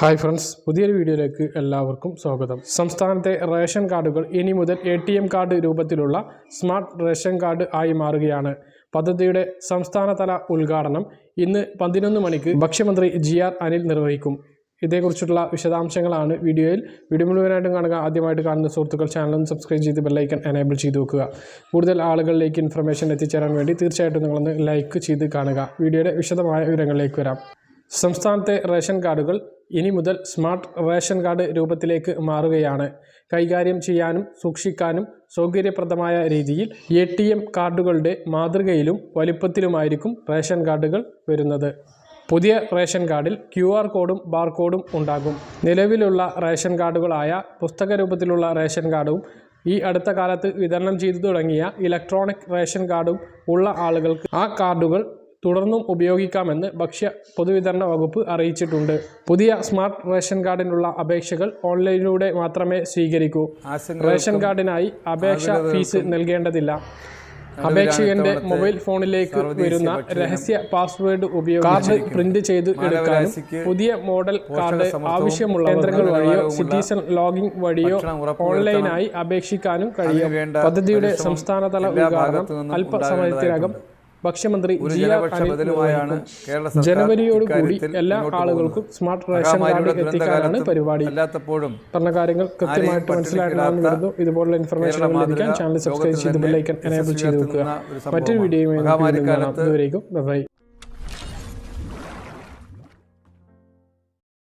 Hi friends, പുതിയൊരു വീഡിയോയിലേക്ക് എല്ലാവർക്കും സ്വാഗതം. സംസ്ഥാനത്തെ റേഷൻ കാർഡുകൾ ഇനി മുതൽ ATM കാർഡ് രൂപത്തിലുള്ള സ്മാർട്ട് റേഷൻ കാർഡ് ആയി മാറുകയാണ്. പദ്ധതിയുടെ സംസ്ഥാനതല ഉദ്ഘാടനം ഇന്ന് 11 മണിക്ക് ഭക്ഷ്യമന്ത്രി GR അനിൽ നിർവഹിക്കും. ഇതേക്കുറിച്ചുള്ള വിശദാംശങ്ങളാണ് വീഡിയോ മുഴുവനായിട്ടും കാണുക. ആദ്യമായിട്ട് കാണുന്ന സുഹൃത്തുക്കൾ ചാനൽ സബ്സ്ക്രൈബ് ചെയ്ത് ബെല്ലൈക്കൺ എനേബിൾ ചെയ്ത് വെക്കുക. കൂടുതൽ ആളുകളിലേക്ക് ഇൻഫർമേഷൻ എത്തിച്ചേരാൻ വേണ്ടി തീർച്ചയായിട്ടും നിങ്ങളൊന്ന് ലൈക്ക് ചെയ്ത് കാണുക. വീഡിയോയുടെ വിശദമായ വിവരങ്ങളിലേക്ക് വരാം. സംസ്ഥാനത്തെ റേഷൻ കാർഡുകൾ ഇനി മുതൽ സ്മാർട്ട് റേഷൻ കാർഡ് രൂപത്തിലേക്ക് മാറുകയാണ്. കൈകാര്യം ചെയ്യാനും സൂക്ഷിക്കാനും സൗകര്യപ്രദമായ രീതിയിൽ ATM കാർഡുകളുടെ മാതൃകയിലും വലിപ്പത്തിലുമായിരിക്കും റേഷൻ കാർഡുകൾ വരുന്നത്. പുതിയ റേഷൻ കാർഡിൽ QR കോഡും ബാർകോഡും ഉണ്ടാകും. നിലവിലുള്ള റേഷൻ കാർഡുകളായ പുസ്തക രൂപത്തിലുള്ള റേഷൻ കാർഡും ഈ അടുത്ത കാലത്ത് വിതരണം ചെയ്തു തുടങ്ങിയ ഇലക്ട്രോണിക് റേഷൻ കാർഡും ഉള്ള ആളുകൾക്ക് ആ കാർഡുകൾ തുടർന്നും ഉപയോഗിക്കാമെന്ന് ഭക്ഷ്യ പൊതുവിതരണ വകുപ്പ് അറിയിച്ചിട്ടുണ്ട്. പുതിയ സ്മാർട്ട് റേഷൻ കാർഡിനുള്ള അപേക്ഷകൾ ഓൺലൈനിലൂടെ മാത്രമേ സ്വീകരിക്കൂ. റേഷൻ കാർഡിനായി അപേക്ഷാ ഫീസ് നൽകേണ്ടതില്ല. അപേക്ഷകന്റെ മൊബൈൽ ഫോണിലേക്ക് വരുന്ന രഹസ്യ പാസ്വേഡ് ഉപയോഗിച്ച് കാർഡ് പ്രിന്റ് ചെയ്ത് എടുക്കാനും പുതിയ മോഡൽ കാർഡ് ആവശ്യമുള്ള കേന്ദ്രങ്ങൾ വഴിയോ സിറ്റിസൺ ലോഗിൻ വഴിയോ ഓൺലൈനായി അപേക്ഷിക്കാനും കഴിയും. പദ്ധതിയുടെ സംസ്ഥാനതല ഉദ്ഘാടനം അല്പസമയത്തിനകം ഭക്ഷ്യമന്ത്രി GR അനിൽ നിർവഹിക്കും. ജനുവരിയോടുകൂടി എല്ലാ ആളുകൾക്കും സ്മാർട്ട് റേഷൻ കാർഡ് എത്തിക്കാനാണ് പരിപാടി. പറഞ്ഞ കാര്യങ്ങൾ കൃത്യമായിട്ട് മനസ്സിലാക്കണമെന്ന് കരുതുന്നു. ഇതുപോലുള്ള ഇൻഫർമേഷൻ ലഭിക്കാൻ ചാനൽ സബ്സ്ക്രൈബ് ചെയ്ത് ബെല്ലൈക്കൺ എനേബിൾ ചെയ്ത് വെക്കുക. മറ്റൊരു വീഡിയോയുമായി കാണാം. ഇതുവരേക്കും ബൈ.